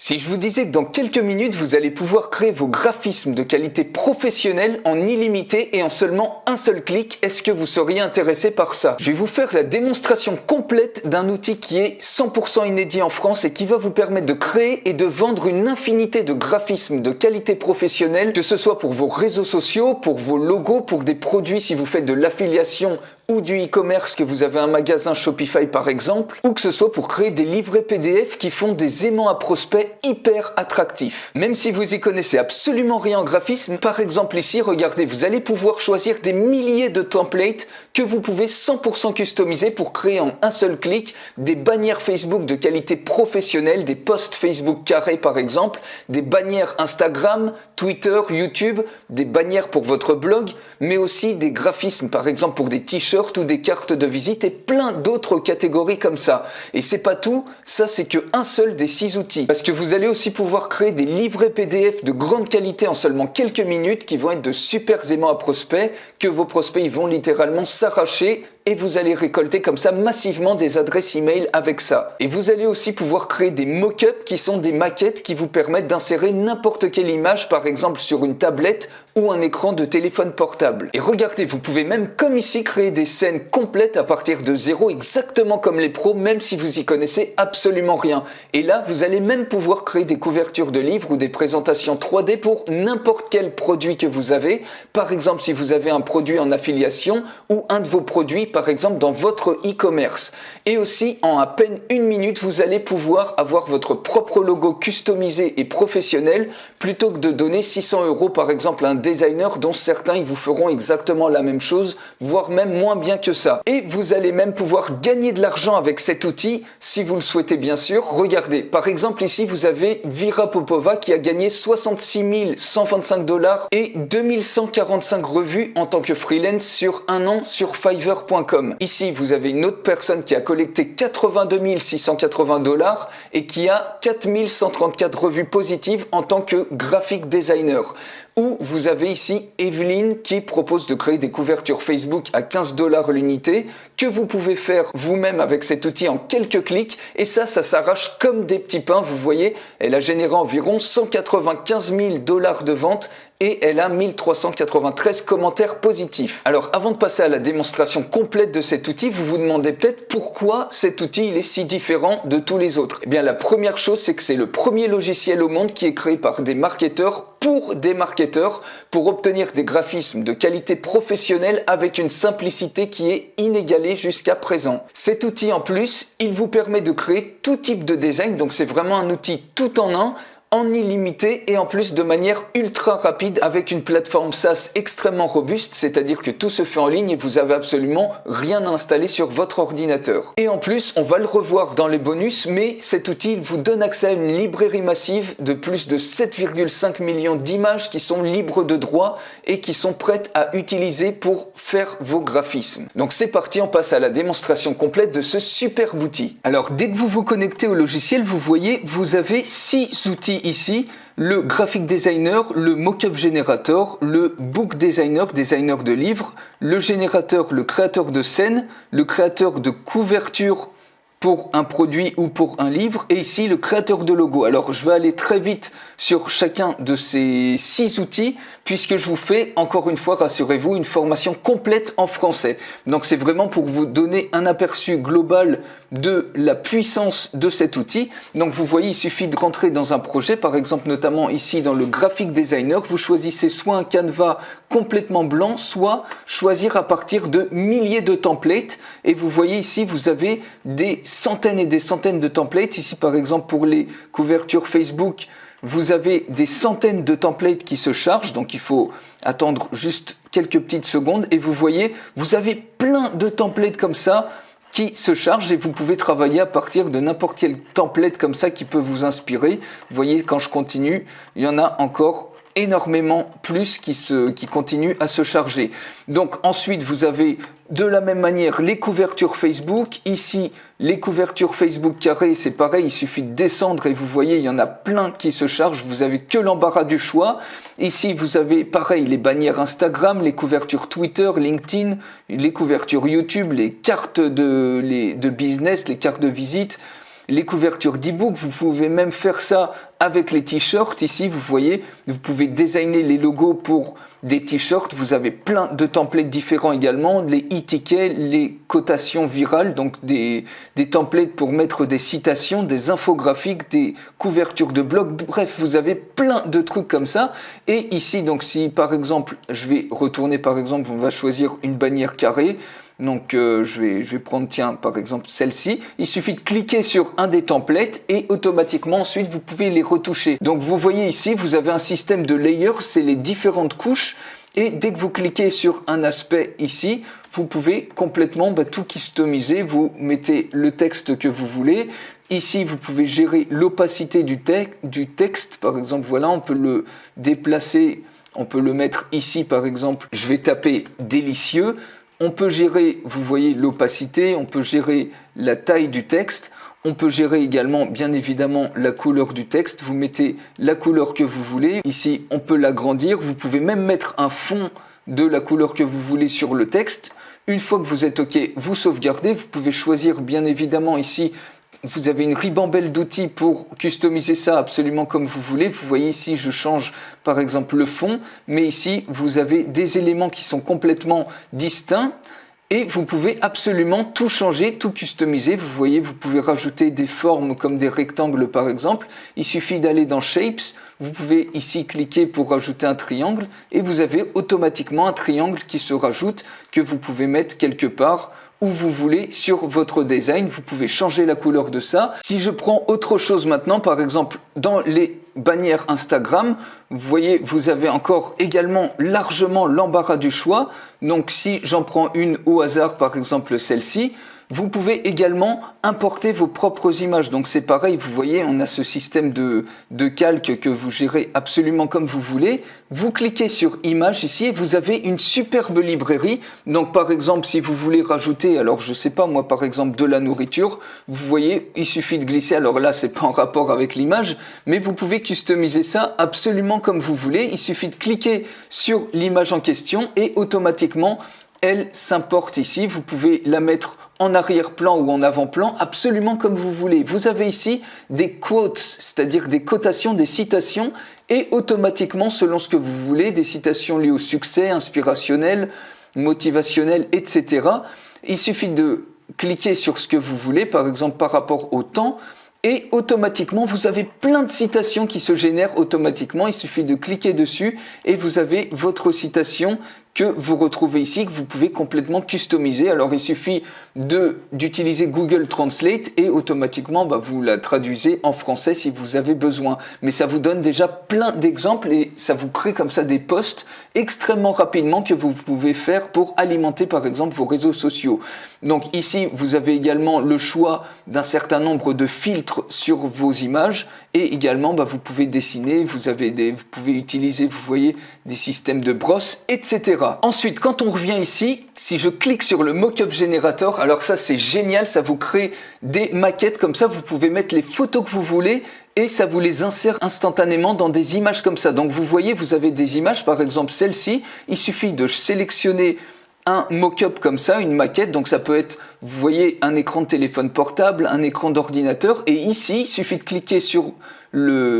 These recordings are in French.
Si je vous disais que dans quelques minutes, vous allez pouvoir créer vos graphismes de qualité professionnelle en illimité et en seulement un seul clic, est-ce que vous seriez intéressé par ça? Je vais vous faire la démonstration complète d'un outil qui est 100% inédit en France et qui va vous permettre de créer et de vendre une infinité de graphismes de qualité professionnelle, que ce soit pour vos réseaux sociaux, pour vos logos, pour des produits si vous faites de l'affiliation ou du e-commerce, que vous avez un magasin Shopify par exemple, ou que ce soit pour créer des livrets PDF qui font des aimants à prospects hyper attractifs. Même si vous y connaissez absolument rien en graphisme, par exemple ici, regardez, vous allez pouvoir choisir des milliers de templates que vous pouvez 100% customiser pour créer en un seul clic des bannières Facebook de qualité professionnelle, des posts Facebook carrés par exemple, des bannières Instagram, Twitter, YouTube, des bannières pour votre blog, mais aussi des graphismes par exemple pour des t-shirts ou des cartes de visite et plein d'autres catégories comme ça. Et c'est pas tout, ça c'est que un seul des 6 outils. Parce que vous allez aussi pouvoir créer des livrets PDF de grande qualité en seulement quelques minutes qui vont être de super aimants à prospects, que vos prospects ils vont littéralement s'arracher et vous allez récolter comme ça massivement des adresses email avec ça. Et vous allez aussi pouvoir créer des mock-ups qui sont des maquettes qui vous permettent d'insérer n'importe quelle image, par exemple sur une tablette ou un écran de téléphone portable. Et regardez, vous pouvez même comme ici créer des scènes complètes à partir de zéro, exactement comme les pros, même si vous y connaissez absolument rien. Et là, vous allez même pouvoir créer des couvertures de livres ou des présentations 3D pour n'importe quel produit que vous avez. Par exemple, si vous avez un produit en affiliation ou un de vos produits, par exemple dans votre e-commerce. Et aussi, en à peine une minute, vous allez pouvoir avoir votre propre logo customisé et professionnel plutôt que de donner 600 € par exemple à un designer dont certains ils vous feront exactement la même chose, voire même moins bien que ça. Et vous allez même pouvoir gagner de l'argent avec cet outil si vous le souhaitez bien sûr. Regardez, par exemple ici vous avez Vira Popova qui a gagné 66 125 $ et 2145 revues en tant que freelance sur un an sur Fiverr.com. Ici, vous avez une autre personne qui a collecté 82 680 $ et qui a 4134 revues positives en tant que graphic designer. Ou vous avez ici Evelyne qui propose de créer des couvertures Facebook à 15 $ l'unité que vous pouvez faire vous-même avec cet outil en quelques clics et ça s'arrache comme des petits pains. Vous voyez, elle a généré environ 195 000 $ de vente et elle a 1393 commentaires positifs. Alors avant de passer à la démonstration complète de cet outil, vous vous demandez peut-être pourquoi cet outil il est si différent de tous les autres. Eh bien la première chose c'est que c'est le premier logiciel au monde qui est créé par des marketeurs pour des marketeurs pour obtenir des graphismes de qualité professionnelle avec une simplicité qui est inégalée jusqu'à présent. Cet outil en plus, il vous permet de créer tout type de design, donc c'est vraiment un outil tout en un, en illimité et en plus de manière ultra rapide avec une plateforme SaaS extrêmement robuste, c'est-à-dire que tout se fait en ligne et vous avez absolument rien à installer sur votre ordinateur. Et en plus, on va le revoir dans les bonus, mais cet outil il vous donne accès à une librairie massive de plus de 7,5 millions d'images qui sont libres de droit et qui sont prêtes à utiliser pour faire vos graphismes. Donc c'est parti, on passe à la démonstration complète de ce superbe outil. Alors dès que vous vous connectez au logiciel, vous voyez, vous avez 6 outils ici, le graphic designer, le mockup generator, le book designer, designer de livres, le générateur, le créateur de scènes, le créateur de couverture pour un produit ou pour un livre, et ici le créateur de logo. Alors je vais aller très vite sur chacun de ces 6 outils, puisque je vous fais, encore une fois, rassurez-vous, une formation complète en français. Donc c'est vraiment pour vous donner un aperçu global de la puissance de cet outil. Donc vous voyez, il suffit de rentrer dans un projet, par exemple notamment ici dans le graphic designer, vous choisissez soit un canevas complètement blanc, soit choisir à partir de milliers de templates, et vous voyez ici vous avez des centaines et des centaines de templates. Ici par exemple pour les couvertures Facebook, vous avez des centaines de templates qui se chargent, donc il faut attendre juste quelques petites secondes et vous voyez, vous avez plein de templates comme ça qui se chargent et vous pouvez travailler à partir de n'importe quel template comme ça qui peut vous inspirer. Vous voyez, quand je continue, il y en a encore énormément plus qui continuent à se charger. Donc ensuite vous avez de la même manière les couvertures Facebook. Ici les couvertures Facebook carrées, c'est pareil, il suffit de descendre et vous voyez il y en a plein qui se chargent, vous avez que l'embarras du choix. Ici vous avez pareil les bannières Instagram, les couvertures Twitter, LinkedIn, les couvertures YouTube, les cartes de business, les cartes de visite. les couvertures d'e-book. Vous pouvez même faire ça avec les t-shirts. Ici, vous voyez, vous pouvez designer les logos pour des t-shirts. Vous avez plein de templates différents également, les e-tickets, les cotations virales, donc des templates pour mettre des citations, des infographiques, des couvertures de blog. Bref, vous avez plein de trucs comme ça. Et ici, donc si par exemple, je vais retourner par exemple, on va choisir une bannière carrée. Donc je vais prendre, tiens, par exemple celle-ci. Il suffit de cliquer sur un des templates et automatiquement ensuite vous pouvez les retoucher. Donc vous voyez ici, vous avez un système de layers, c'est les différentes couches. Et dès que vous cliquez sur un aspect ici, vous pouvez complètement tout customiser. Vous mettez le texte que vous voulez. Ici, vous pouvez gérer l'opacité du texte. Par exemple, voilà, on peut le déplacer. On peut le mettre ici, par exemple. Je vais taper « délicieux ». On peut gérer, vous voyez, l'opacité, on peut gérer la taille du texte, on peut gérer également, bien évidemment, la couleur du texte. Vous mettez la couleur que vous voulez. Ici, on peut l'agrandir. Vous pouvez même mettre un fond de la couleur que vous voulez sur le texte. Une fois que vous êtes OK, vous sauvegardez. Vous pouvez choisir, bien évidemment, ici, vous avez une ribambelle d'outils pour customiser ça absolument comme vous voulez. Vous voyez ici, je change par exemple le fond, mais ici, vous avez des éléments qui sont complètement distincts et vous pouvez absolument tout changer, tout customiser. Vous voyez, vous pouvez rajouter des formes comme des rectangles par exemple. Il suffit d'aller dans Shapes. Vous pouvez ici cliquer pour rajouter un triangle et vous avez automatiquement un triangle qui se rajoute que vous pouvez mettre quelque part où vous voulez sur votre design. Vous pouvez changer la couleur de ça. Si je prends autre chose maintenant, par exemple dans les bannières Instagram, vous voyez, vous avez encore également largement l'embarras du choix. Donc si j'en prends une au hasard, par exemple celle-ci, vous pouvez également importer vos propres images. Donc c'est pareil, vous voyez, on a ce système de calque que vous gérez absolument comme vous voulez. Vous cliquez sur Images ici et vous avez une superbe librairie. Donc par exemple, si vous voulez rajouter, alors je sais pas moi, par exemple de la nourriture, vous voyez, il suffit de glisser. Alors là, c'est pas en rapport avec l'image, mais vous pouvez customiser ça absolument comme vous voulez. Il suffit de cliquer sur l'image en question et automatiquement, elle s'importe ici. Vous pouvez la mettre en arrière-plan ou en avant-plan, absolument comme vous voulez. Vous avez ici des quotes, c'est-à-dire des cotations, des citations, et automatiquement, selon ce que vous voulez, des citations liées au succès, inspirationnelles, motivationnelles, etc. Il suffit de cliquer sur ce que vous voulez, par exemple par rapport au temps, et automatiquement, vous avez plein de citations qui se génèrent automatiquement. Il suffit de cliquer dessus et vous avez votre citation que vous retrouvez ici, que vous pouvez complètement customiser. Alors, il suffit d'utiliser Google Translate et automatiquement, vous la traduisez en français si vous avez besoin. Mais ça vous donne déjà plein d'exemples et ça vous crée comme ça des posts extrêmement rapidement que vous pouvez faire pour alimenter par exemple vos réseaux sociaux. Donc ici, vous avez également le choix d'un certain nombre de filtres sur vos images et également, vous pouvez dessiner, vous pouvez utiliser, vous voyez, des systèmes de brosses, etc. Ensuite, quand on revient ici, si je clique sur le Mockup Generator, alors ça c'est génial, ça vous crée des maquettes comme ça, vous pouvez mettre les photos que vous voulez et ça vous les insère instantanément dans des images comme ça. Donc vous voyez, vous avez des images, par exemple celle-ci, il suffit de sélectionner un mock-up comme ça, une maquette, donc ça peut être, vous voyez, un écran de téléphone portable, un écran d'ordinateur, et ici, il suffit de cliquer sur le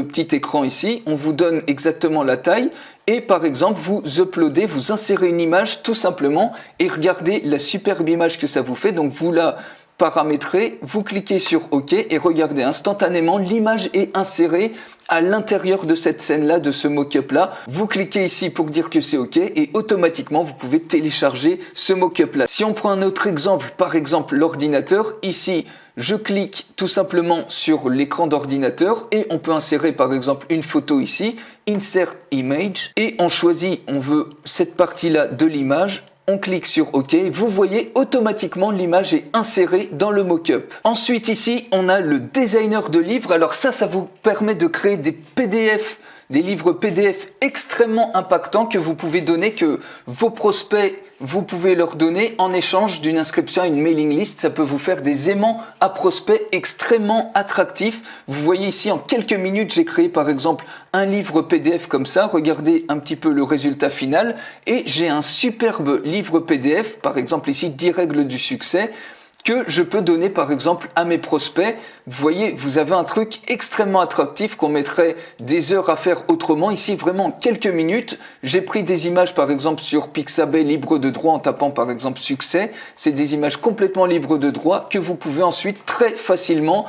petit écran ici, on vous donne exactement la taille, et par exemple, vous uploadez, vous insérez une image tout simplement, et regardez la superbe image que ça vous fait, donc vous la paramétrez, vous cliquez sur OK, et regardez, instantanément, l'image est insérée à l'intérieur de cette scène-là, de ce mock-up-là. Vous cliquez ici pour dire que c'est OK et automatiquement, vous pouvez télécharger ce mock-up-là. Si on prend un autre exemple, par exemple l'ordinateur, ici, je clique tout simplement sur l'écran d'ordinateur et on peut insérer par exemple une photo ici, Insert Image, et on choisit, on veut cette partie-là de l'image. On clique sur OK, vous voyez automatiquement l'image est insérée dans le mock-up. Ensuite ici, on a le designer de livres. Alors ça vous permet de créer des PDF, des livres PDF extrêmement impactants que vous pouvez donner, que vos prospects, vous pouvez leur donner en échange d'une inscription à une mailing list. Ça peut vous faire des aimants à prospects extrêmement attractifs. Vous voyez ici, en quelques minutes, j'ai créé par exemple un livre PDF comme ça. Regardez un petit peu le résultat final. Et j'ai un superbe livre PDF, par exemple ici, 10 règles du succès, que je peux donner par exemple à mes prospects. Vous voyez, vous avez un truc extrêmement attractif qu'on mettrait des heures à faire autrement. Ici, vraiment en quelques minutes, j'ai pris des images par exemple sur Pixabay libre de droit en tapant par exemple succès. C'est des images complètement libres de droit que vous pouvez ensuite très facilement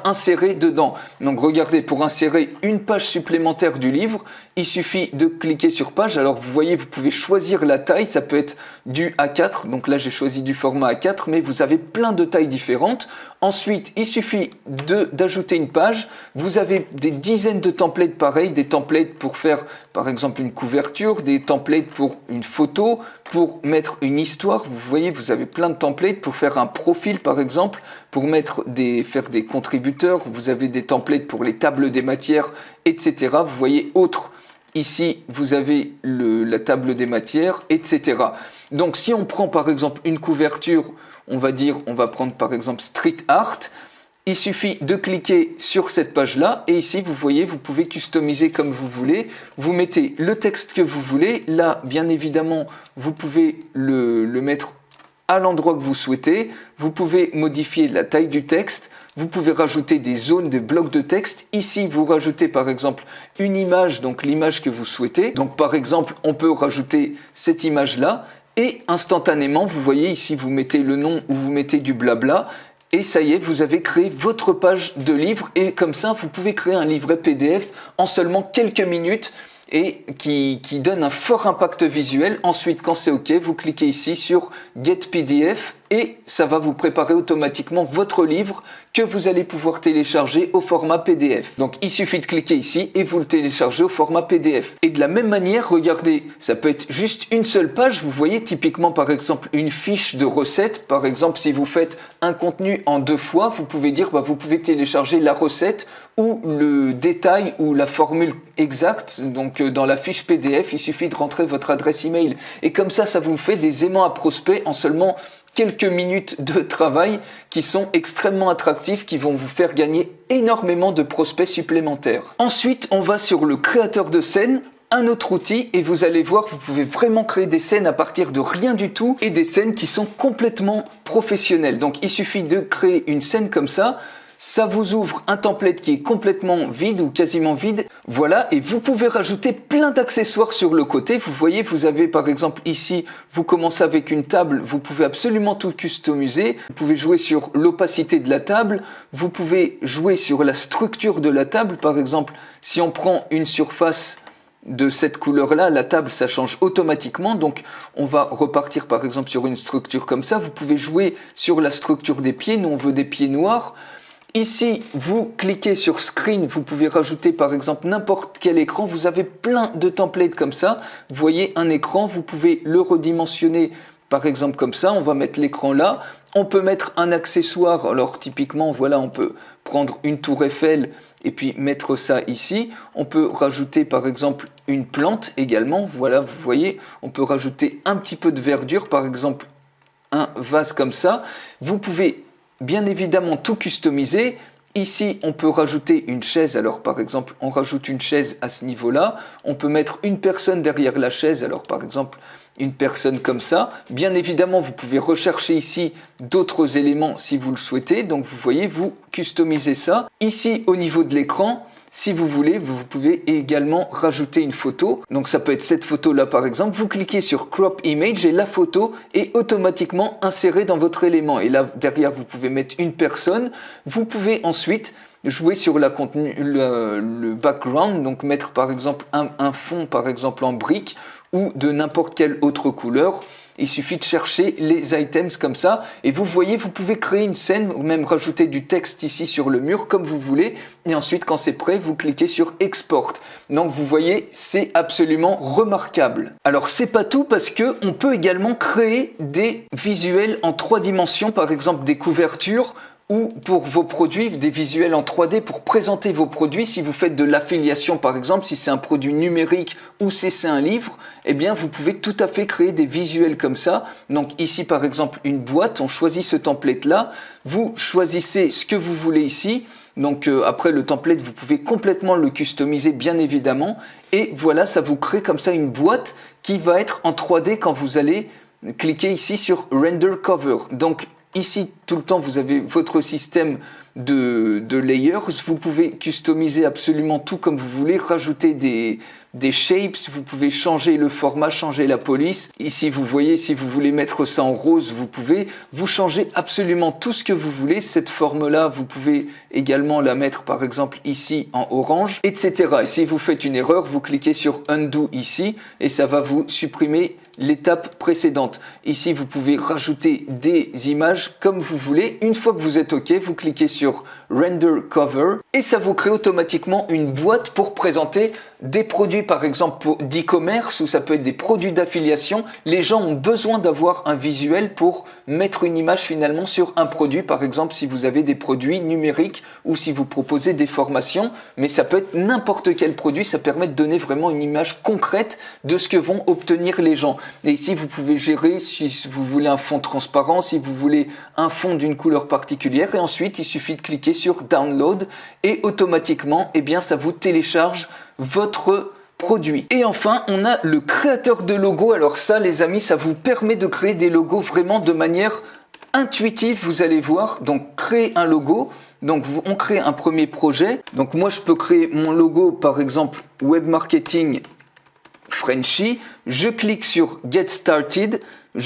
insérer dedans. Donc regardez, pour insérer une page supplémentaire du livre, il suffit de cliquer sur page. Alors vous voyez, vous pouvez choisir la taille, ça peut être du A4, donc là j'ai choisi du format A4, mais vous avez plein de tailles différentes. Ensuite, il suffit d'ajouter une page. Vous avez des dizaines de templates pareils, des templates pour faire par exemple une couverture, des templates pour une photo, pour mettre une histoire. Vous voyez, vous avez plein de templates pour faire un profil par exemple, pour faire des contributeurs. Vous avez des templates pour les tables des matières, etc. Vous voyez, autre. Ici, vous avez la table des matières, etc. Donc, si on prend par exemple une couverture, on va prendre par exemple Street Art. Il suffit de cliquer sur cette page-là et ici, vous voyez, vous pouvez customiser comme vous voulez. Vous mettez le texte que vous voulez. Là, bien évidemment, vous pouvez le mettre à l'endroit que vous souhaitez. Vous pouvez modifier la taille du texte. Vous pouvez rajouter des zones, des blocs de texte. Ici, vous rajoutez par exemple une image, donc l'image que vous souhaitez. Donc par exemple, on peut rajouter cette image-là et instantanément, vous voyez ici, vous mettez le nom ou vous mettez du blabla. Et ça y est, vous avez créé votre page de livre et comme ça, vous pouvez créer un livret PDF en seulement quelques minutes et qui donne un fort impact visuel. Ensuite, quand c'est OK, vous cliquez ici sur Get PDF et ça va vous préparer automatiquement votre livre que vous allez pouvoir télécharger au format PDF. Donc, il suffit de cliquer ici et vous le téléchargez au format PDF. Et de la même manière, regardez, ça peut être juste une seule page. Vous voyez typiquement, par exemple, une fiche de recette. Par exemple, si vous faites un contenu en 2 fois, vous pouvez dire, vous pouvez télécharger la recette ou le détail ou la formule exacte. Donc, dans la fiche PDF, il suffit de rentrer votre adresse email. Et comme ça vous fait des aimants à prospects en seulement quelques minutes de travail qui sont extrêmement attractifs, qui vont vous faire gagner énormément de prospects supplémentaires. Ensuite, on va sur le créateur de scène, un autre outil, et vous allez voir, vous pouvez vraiment créer des scènes à partir de rien du tout et des scènes qui sont complètement professionnelles. Donc, il suffit de créer une scène comme ça. Ça vous ouvre un template qui est complètement vide ou quasiment vide. Voilà, et vous pouvez rajouter plein d'accessoires sur le côté. Vous voyez, vous avez par exemple ici, vous commencez avec une table, vous pouvez absolument tout customiser. Vous pouvez jouer sur l'opacité de la table, vous pouvez jouer sur la structure de la table. Par exemple, si on prend une surface de cette couleur-là, la table, ça change automatiquement. Donc, on va repartir par exemple sur une structure comme ça. Vous pouvez jouer sur la structure des pieds. Nous, on veut des pieds noirs. Ici, vous cliquez sur Screen, vous pouvez rajouter par exemple n'importe quel écran. Vous avez plein de templates comme ça. Vous voyez un écran, vous pouvez le redimensionner par exemple comme ça. On va mettre l'écran là. On peut mettre un accessoire. Alors typiquement, voilà, on peut prendre une tour Eiffel et puis mettre ça ici. On peut rajouter par exemple une plante également. Voilà, vous voyez, on peut rajouter un petit peu de verdure, par exemple un vase comme ça. Vous pouvez bien évidemment tout customiser. Ici, on peut rajouter une chaise. Alors, par exemple, on rajoute une chaise à ce niveau-là. On peut mettre une personne derrière la chaise. Alors, par exemple, une personne comme ça. Bien évidemment, vous pouvez rechercher ici d'autres éléments si vous le souhaitez. Donc, vous voyez, vous customisez ça. Ici, au niveau de l'écran, si vous voulez, vous pouvez également rajouter une photo. Donc ça peut être cette photo-là par exemple. Vous cliquez sur Crop Image et la photo est automatiquement insérée dans votre élément. Et là, derrière, vous pouvez mettre une personne. Vous pouvez ensuite jouer sur le background, donc mettre par exemple un fond par exemple en brique ou de n'importe quelle autre couleur. Il suffit de chercher les items comme ça et vous voyez, vous pouvez créer une scène ou même rajouter du texte ici sur le mur comme vous voulez et ensuite quand c'est prêt, vous cliquez sur Export. Donc vous voyez, c'est absolument remarquable. Alors c'est pas tout parce que on peut également créer des visuels en 3 dimensions, par exemple des couvertures ou pour vos produits, des visuels en 3D pour présenter vos produits. Si vous faites de l'affiliation par exemple, si c'est un produit numérique ou si c'est un livre, eh bien vous pouvez tout à fait créer des visuels comme ça. Donc ici par exemple une boîte, on choisit ce template là, vous choisissez ce que vous voulez ici. Donc après le template, vous pouvez complètement le customiser bien évidemment. Et voilà, ça vous crée comme ça une boîte qui va être en 3D quand vous allez cliquer ici sur Render Cover. Donc ici, tout le temps, vous avez votre système de layers. Vous pouvez customiser absolument tout comme vous voulez, rajouter des shapes, vous pouvez changer le format, changer la police. Ici, vous voyez, si vous voulez mettre ça en rose, vous pouvez. Vous changez absolument tout ce que vous voulez. Cette forme-là, vous pouvez également la mettre, par exemple, ici en orange, etc. Et si vous faites une erreur, vous cliquez sur Undo ici et ça va vous supprimer l'étape précédente. Ici, vous pouvez rajouter des images comme vous voulez. Une fois que vous êtes OK, vous cliquez sur Render Cover et ça vous crée automatiquement une boîte pour présenter des produits, par exemple d'e-commerce, ou ça peut être des produits d'affiliation. Les gens ont besoin d'avoir un visuel pour mettre une image finalement sur un produit, par exemple si vous avez des produits numériques ou si vous proposez des formations, mais ça peut être n'importe quel produit, ça permet de donner vraiment une image concrète de ce que vont obtenir les gens. Et ici, vous pouvez gérer si vous voulez un fond transparent, si vous voulez un fond d'une couleur particulière, et ensuite il suffit de cliquer sur Download et automatiquement, eh bien, ça vous télécharge votre produit. Et enfin, on a le créateur de logo. Alors ça, les amis, ça vous permet de créer des logos vraiment de manière intuitive, vous allez voir. Donc, créer un logo. Donc, on crée un premier projet. Donc, moi, je peux créer mon logo, par exemple, Web Marketing Frenchy. Je clique sur Get Started.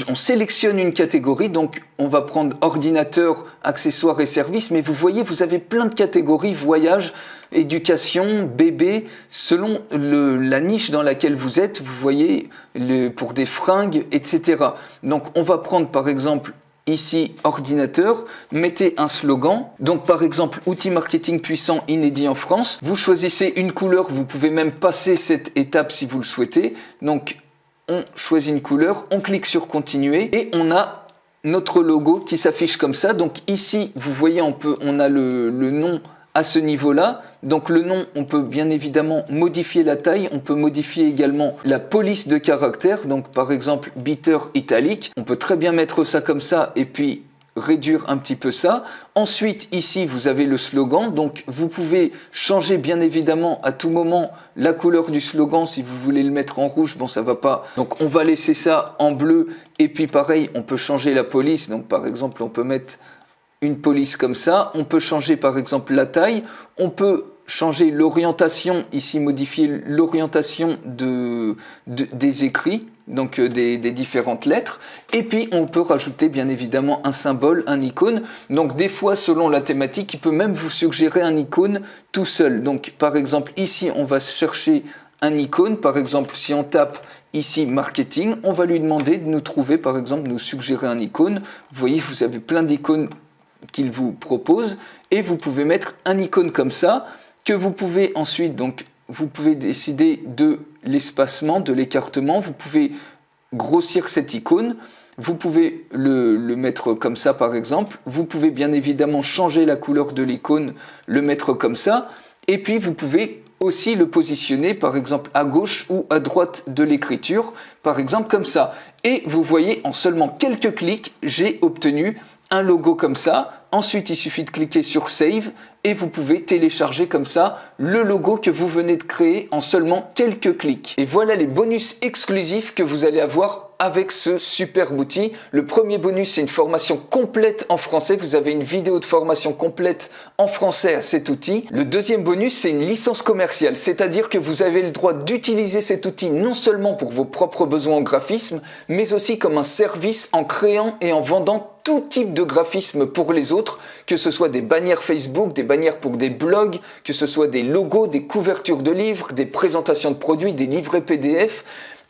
On sélectionne une catégorie, donc on va prendre ordinateur, accessoires et services, mais vous voyez, vous avez plein de catégories, voyage, éducation, bébé, selon la niche dans laquelle vous êtes, vous voyez, pour des fringues, etc. Donc on va prendre par exemple ici ordinateur, mettez un slogan, donc par exemple outil marketing puissant inédit en France, vous choisissez une couleur, vous pouvez même passer cette étape si vous le souhaitez, donc on choisit une couleur, on clique sur continuer et on a notre logo qui s'affiche comme ça. Donc ici, vous voyez, on a le nom à ce niveau-là. Donc le nom, on peut bien évidemment modifier la taille, on peut modifier également la police de caractère. Donc par exemple, bitter italique, on peut très bien mettre ça comme ça et puis réduire un petit peu ça. Ensuite, ici, vous avez le slogan. Donc, vous pouvez changer bien évidemment à tout moment la couleur du slogan. Si vous voulez le mettre en rouge, bon, ça va pas. Donc, on va laisser ça en bleu. Et puis, pareil, on peut changer la police. Donc, par exemple, on peut mettre une police comme ça. On peut changer, par exemple, la taille. On peut changer l'orientation. Ici, modifier l'orientation des écrits. Donc des différentes lettres, et puis on peut rajouter bien évidemment un symbole, un icône. Donc des fois selon la thématique, il peut même vous suggérer un icône tout seul. Donc par exemple ici on va chercher un icône, par exemple si on tape ici marketing, on va lui demander de nous trouver, par exemple nous suggérer un icône. Vous voyez, vous avez plein d'icônes qu'il vous propose, et vous pouvez mettre un icône comme ça, que vous pouvez ensuite, donc vous pouvez décider de l'espacement, de l'écartement, vous pouvez grossir cette icône, vous pouvez le mettre comme ça par exemple, vous pouvez bien évidemment changer la couleur de l'icône, le mettre comme ça, et puis vous pouvez aussi le positionner par exemple à gauche ou à droite de l'écriture, par exemple comme ça. Et vous voyez, en seulement quelques clics, j'ai obtenu un logo comme ça. Ensuite, il suffit de cliquer sur Save et vous pouvez télécharger comme ça le logo que vous venez de créer en seulement quelques clics. Et voilà les bonus exclusifs que vous allez avoir avec ce superbe outil. Le premier bonus, c'est une formation complète en français. Vous avez une vidéo de formation complète en français à cet outil. Le deuxième bonus, c'est une licence commerciale, c'est-à-dire que vous avez le droit d'utiliser cet outil non seulement pour vos propres besoins en graphisme, mais aussi comme un service en créant et en vendant tout type de graphisme pour les autres, que ce soit des bannières Facebook, des bannières pour des blogs, que ce soit des logos, des couvertures de livres, des présentations de produits, des livrets PDF,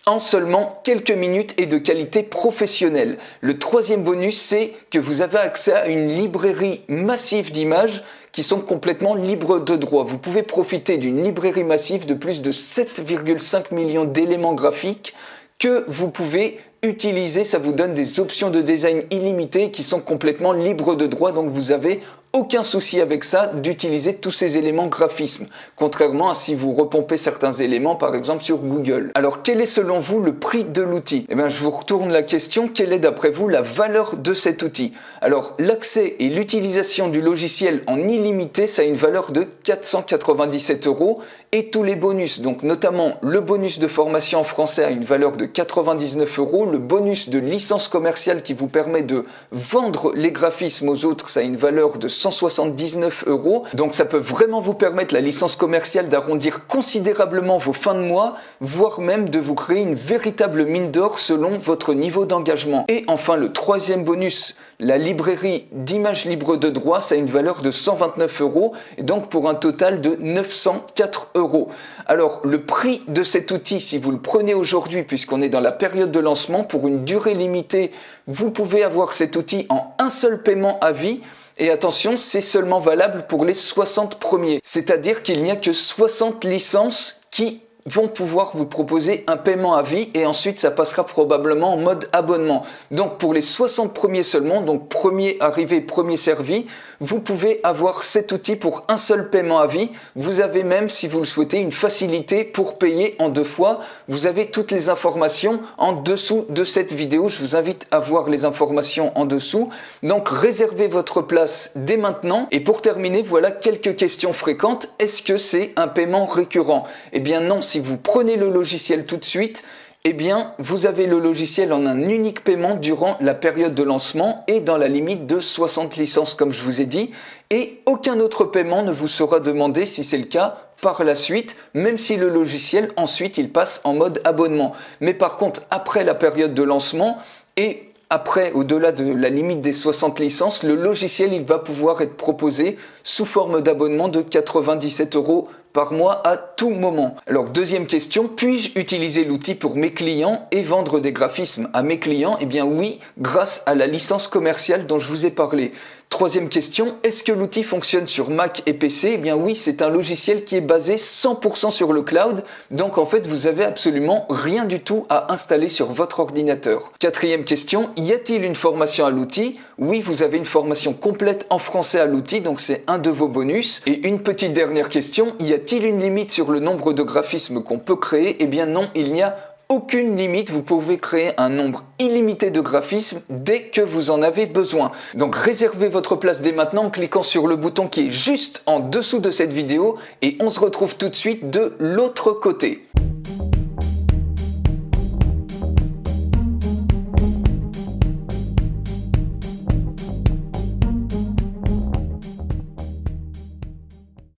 en seulement quelques minutes et de qualité professionnelle. Le troisième bonus, c'est que vous avez accès à une librairie massive d'images qui sont complètement libres de droit. Vous pouvez profiter d'une librairie massive de plus de 7,5 millions d'éléments graphiques que vous pouvez utiliser. Ça vous donne des options de design illimitées qui sont complètement libres de droit, donc vous avez aucun souci avec ça d'utiliser tous ces éléments graphisme, contrairement à si vous repompez certains éléments par exemple sur Google. Alors quel est selon vous le prix de l'outil? Eh bien je vous retourne la question, quelle est d'après vous la valeur de cet outil? Alors l'accès et l'utilisation du logiciel en illimité, ça a une valeur de 497 € et tous les bonus, donc notamment le bonus de formation en français a une valeur de 99 €, le bonus de licence commerciale qui vous permet de vendre les graphismes aux autres, ça a une valeur de 179 €, donc ça peut vraiment vous permettre, la licence commerciale, d'arrondir considérablement vos fins de mois, voire même de vous créer une véritable mine d'or selon votre niveau d'engagement. Et enfin le troisième bonus, la librairie d'images libres de droit, ça a une valeur de 129 €, et donc pour un total de 904 €. Alors le prix de cet outil, si vous le prenez aujourd'hui, puisqu'on est dans la période de lancement, pour une durée limitée, vous pouvez avoir cet outil en un seul paiement à vie. Et attention, c'est seulement valable pour les 60 premiers. C'est-à-dire qu'il n'y a que 60 licences qui vont pouvoir vous proposer un paiement à vie et ensuite ça passera probablement en mode abonnement. Donc pour les 60 premiers seulement, donc premier arrivé, premier servi, vous pouvez avoir cet outil pour un seul paiement à vie. Vous avez même, si vous le souhaitez, une facilité pour payer en 2 fois. Vous avez toutes les informations en dessous de cette vidéo. Je vous invite à voir les informations en dessous. Donc réservez votre place dès maintenant. Et pour terminer, voilà quelques questions fréquentes. Est-ce que c'est un paiement récurrent? Eh bien non, si vous prenez le logiciel tout de suite, eh bien, vous avez le logiciel en un unique paiement durant la période de lancement et dans la limite de 60 licences comme je vous ai dit. Et aucun autre paiement ne vous sera demandé si c'est le cas par la suite, même si le logiciel ensuite il passe en mode abonnement. Mais par contre, après la période de lancement et après, au-delà de la limite des 60 licences, le logiciel il va pouvoir être proposé sous forme d'abonnement de 97 € par mois à tout moment. Alors deuxième question, puis-je utiliser l'outil pour mes clients et vendre des graphismes à mes clients? Eh bien oui, grâce à la licence commerciale dont je vous ai parlé. Troisième question, est-ce que l'outil fonctionne sur Mac et PC? Eh bien oui, c'est un logiciel qui est basé 100% sur le cloud, donc en fait vous avez absolument rien du tout à installer sur votre ordinateur. Quatrième question, y a-t-il une formation à l'outil? Oui, vous avez une formation complète en français à l'outil, donc c'est un de vos bonus. Et une petite dernière question, y a-t-il une limite sur le nombre de graphismes qu'on peut créer? Eh bien non, il n'y a aucune limite, vous pouvez créer un nombre illimité de graphismes dès que vous en avez besoin. Donc réservez votre place dès maintenant en cliquant sur le bouton qui est juste en dessous de cette vidéo et on se retrouve tout de suite de l'autre côté.